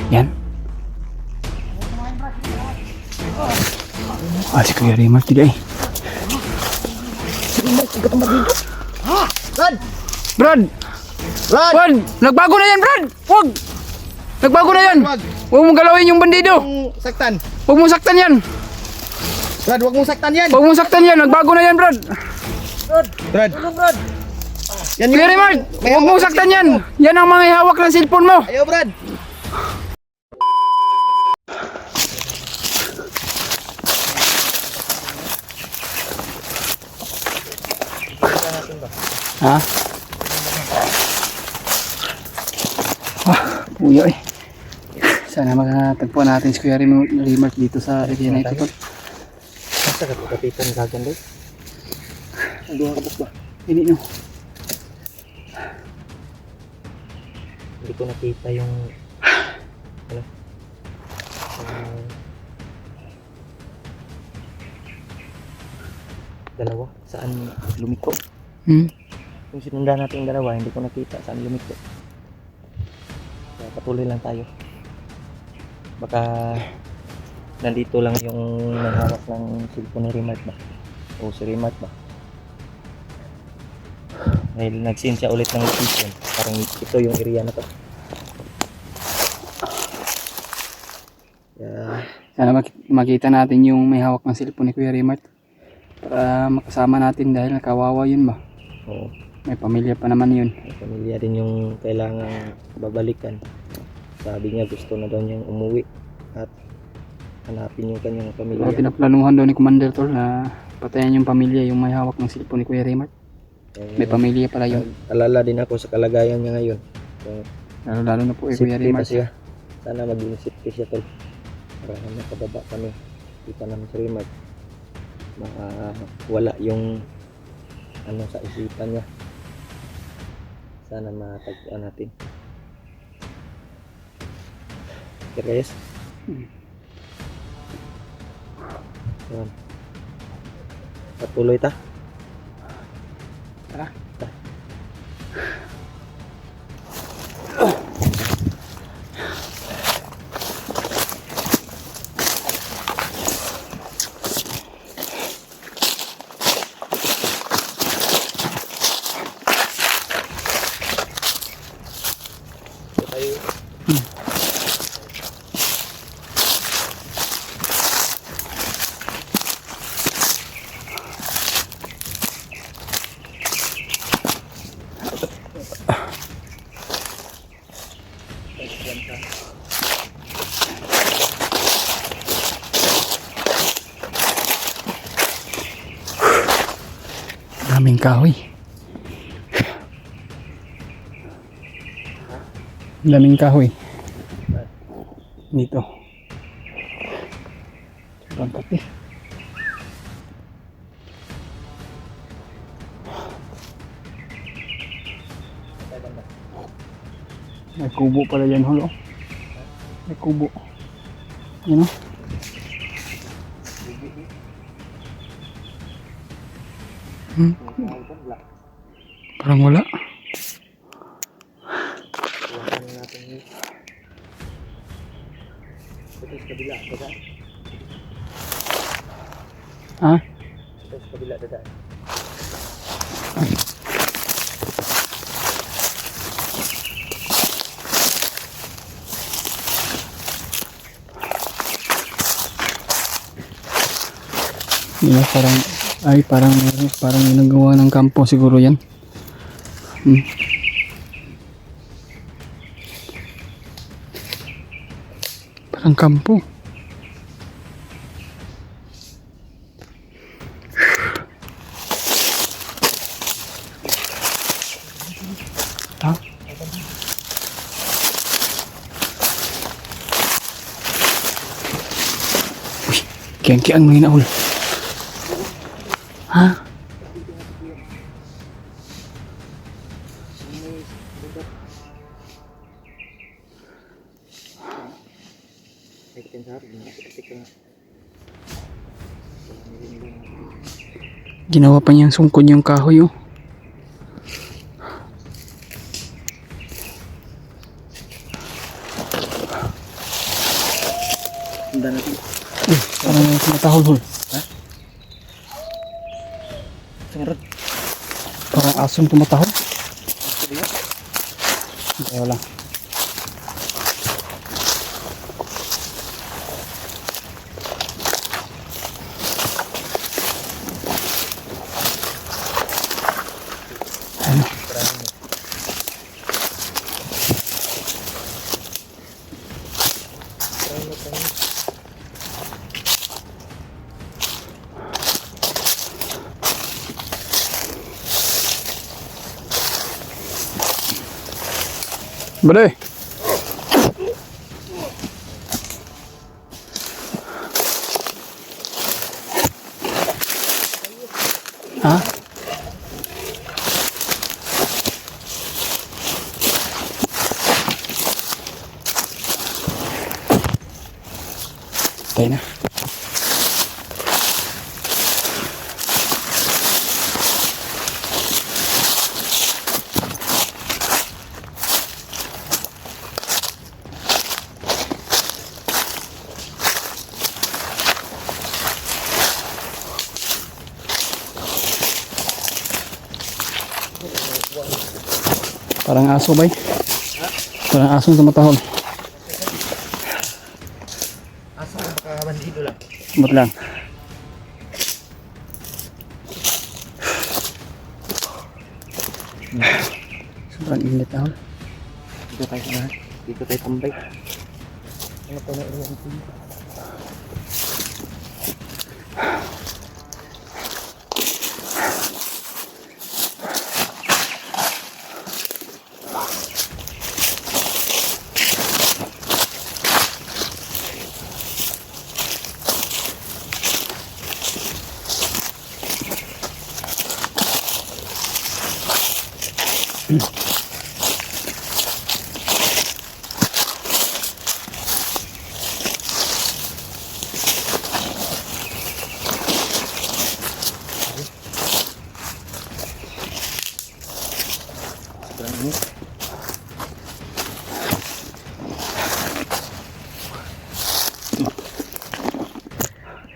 Yan. Si Kuya Rimar tidak eh. Brad! Brad! Brad! Brad! Nagbago na yan, Brad! Huwag! Nagbago na yan! Huwag mong galawin yung bandido! Saktan! Huwag mong saktan yan! Brad, huwag mong saktan yan! Huwag mong saktan yan! Nagbago na yan, Brad! Brad! Brad! Yan Kuya Rimar! Huwag mong saktan yan! Yan ang mga hawak ng cellphone mo! Ayaw, Brad! Ha? Puyo eh. Sana makatagpuan natin si Kuya Rimar dito sa area na ito. Basta ka kapitan gaganda. Duha ka ba? Hindi no. Hindi ko nakita yung ano? Dalawa saan lumiko? Yung sinundan natin yung dalawa, hindi ko nakita saan lumiko. Kaya patuloy lang tayo. Baka nandito lang yung naghawak ng cellphone ni Rimart ba? O si Rimart ba? Dahil nag-send siya ulit ng location. Parang ito yung area na to. Sana makita natin yung may hawak ng cellphone ni Kuya Rimart. Para makasama natin dahil nakawawa yun ba? Oo. May pamilya pa naman yun. May pamilya din yung kailangan babalikan. Sabi niya gusto na daw niyang umuwi at hanapin yung kanyang pamilya. So, pinaplanuhan daw ni Commander Tol na patayan yung pamilya yung may hawak ng cellphone ni Kuya Rimart. May pamilya pala yun. Alala din ako sa kalagayan niya ngayon. So, Lalo na po Kuya Rimart. siya. Sana maging safety siya tol. Para makababa kami. Kita namin si Rimart. Wala yung ano sa isipan niya. Sana matagpuan natin. Okay guys. Yan. Patuloy ta. Tara. Daming kahoy. Daming kahoy. Dito. Sobrang kape. May kubo pala yan, holo. May kubo. Yan o. Parang wala. Ha? Ito sa kabila dadaan. Yeah, parang ginagawa ng kampo siguro yan. Parang kampo. Ha? Uy, kiyang-kiyang mo hinaul. Ha? Ginawa pa niyang sungkod yung kahoy oh. Sundan natin. Parang may tumatahol-hol. Sangarad. Parang asong tumatahol. Kaya lang. Ano? Bade. Ha? Tayo na. Parang aso bay. Parang asong tumatahol. Asa ka baka bandido lang. Ba't lang? Sobrang init ahol. Dito tayo sa lahat. Dito tayo tambay. Ano pa na rin ito? Sobrang init.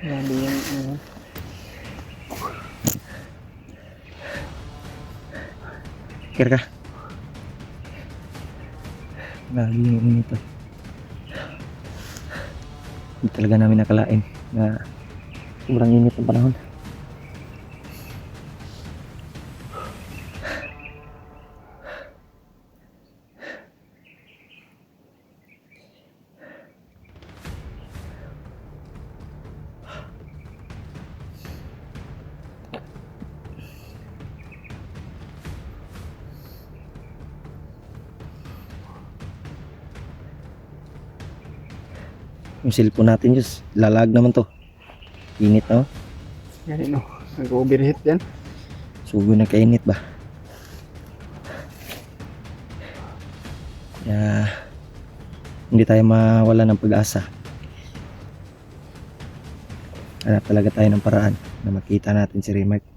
Grabe yan. Kira ka. Grabe yung init to. Hindi talaga namin nakalain na sobrang init ng panahon. Yung cellphone natin, Diyos, lalag naman to. Init na, oh. Yan no. Nag-overheat yan. Sugo na kainit ba? Kaya hindi tayo mawala ng pag-asa. Hanap talaga tayo ng paraan na makita natin si Remark.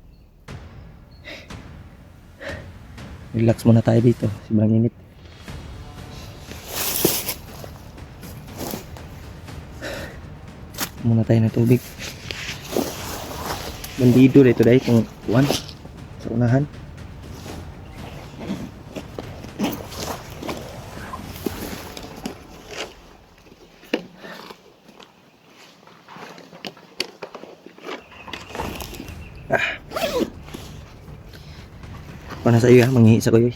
Relax muna tayo dito. Sobrang init. Muna tayo ng tubig. Bandido dito dahil kung kuwan sa unahan. Paano sa iyo ha? Manghihi sa kuyo.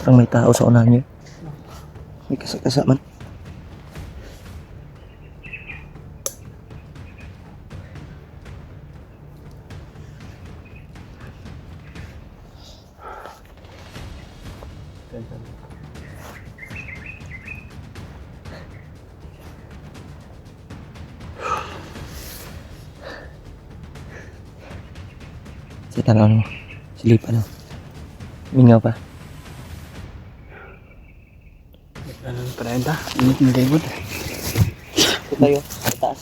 Parang may tao sa unahan niyo. May kasakasa man. Si tanong mo. Silip ano. Mingaw pa. Ano pa rin ta? Init na libot. Ito tayo. Sa taas.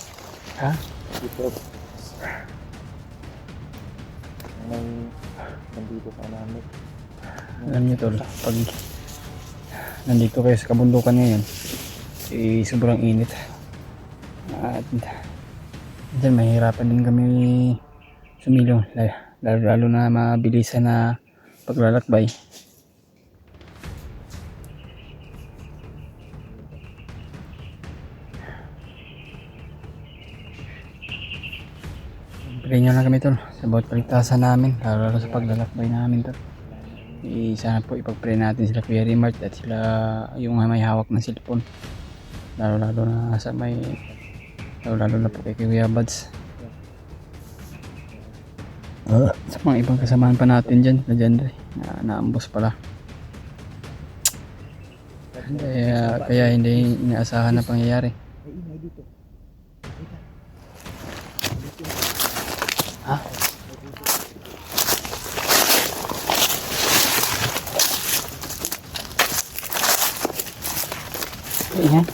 Ha? Dito. May nandito pa namin. Alam niyo tol, pag nandito kayo sa kabundukan ngayon, sobrang init. At dyan mahirapan din kami sumilong, lalo na mabilisan na paglalakbay. Piliin nyo lang kami tol sa bawat paligtasan namin, lalo sa paglalakbay namin tol. Sana po ipag-pray natin sila Kuya Rimart at sila yung may hawak ng cellphone, lalo na sa may lalo na po kay Kuya Buds. Sa mga ibang kasamaan pa natin dyan na naambos pala, kaya hindi inaasahan na pangyayari. Ha? Ayan.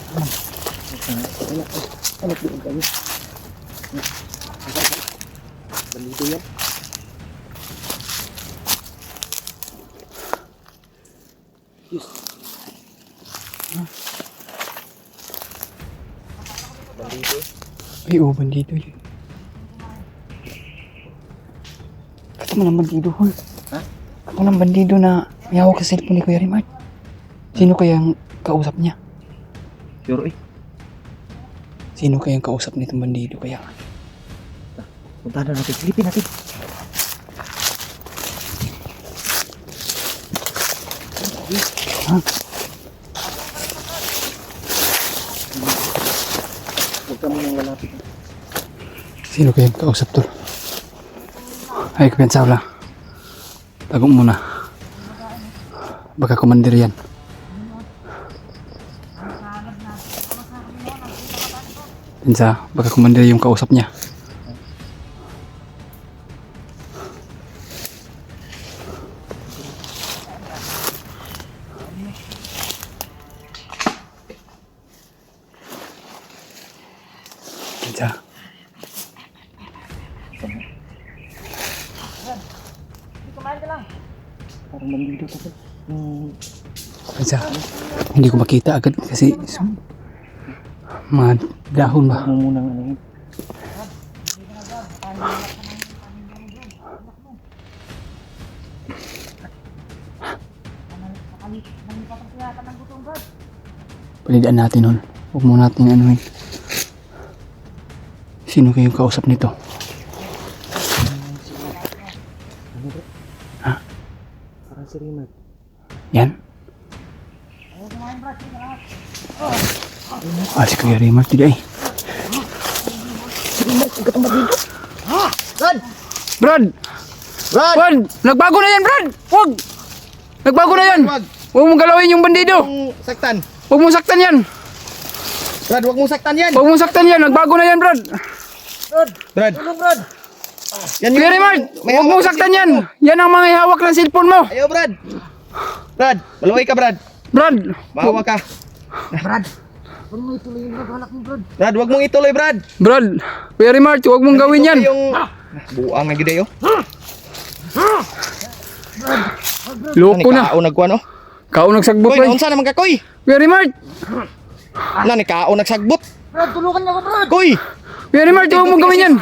Ano po yung kayo? Balito yan. Yes. Balito. Ay, bandito yun. Kata mo ng bandido, hol. Ha? Kata mo ng bandido na may hawak sa cellphone ni Kuya Rimart. Sino kayang kausap niya? Sure eh. Sino kayang kausap nitong bandido kaya? Punta na natin. Silipin natin. Ha? Huwag kami nang lalapit. Sino kayang kausap tol? Ay, kapiyansaw lang. Tago muna. Baka komandir yan. Pinsa, baka komandir yung kausap niya. Pinsa. Parang bandito pa. Pinsa, hindi ko makita agad kasi mga dahon ba? Huwag mo munang ano yun. Palidaan natin nun. Huwag mo natin anuhin. Sino kayong kausap nito? Ha? Parang si Rimart. Yan? Si Kuya Rimart tidak eh. Brad! Brad! Brad! Brad! Nagbago na yan, Brad! Huwag! Nagbago na yan! Wag! Huwag mong galawin yung bandido! Saktan! Huwag mong saktan yan! Brad, huwag mong saktan yan! Huwag mong saktan yan! Nagbago na yan, Brad! Brad! Brad! Yan Kuya Rimart! Huwag mong saktan yan! Yan ang mga hawak ng cellphone mo! Ayaw, Brad! Brad! Maluway ka, Brad! Brad! Maawa ka! Brad! Huwag mong ituloy yung naghalak mo, Brad! Brad, huwag mong ituloy, Brad! Brad! Kuya Rimart, huwag mong gawin yan! Yung... Buang na gid ayo. Loko na! Kao nagkuan oh. Kao nagsagbot Koy, ba? naunsa naman ka, Koy? Kuya Rimart! Nani kao nagsagbot? Brad, tulungan niyo ko, Brad! Koy! Kuya Rimart, huwag mong gawin yan!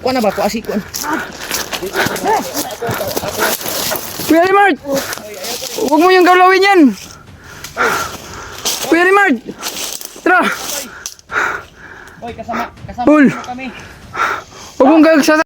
Kuan na ba? Kuasi kuan. Kuya Rimart! Huwag mo yung galawin yan! Kuya Rimart! Tara! Koy, kasama Paul! kami. Huwag mong gagsa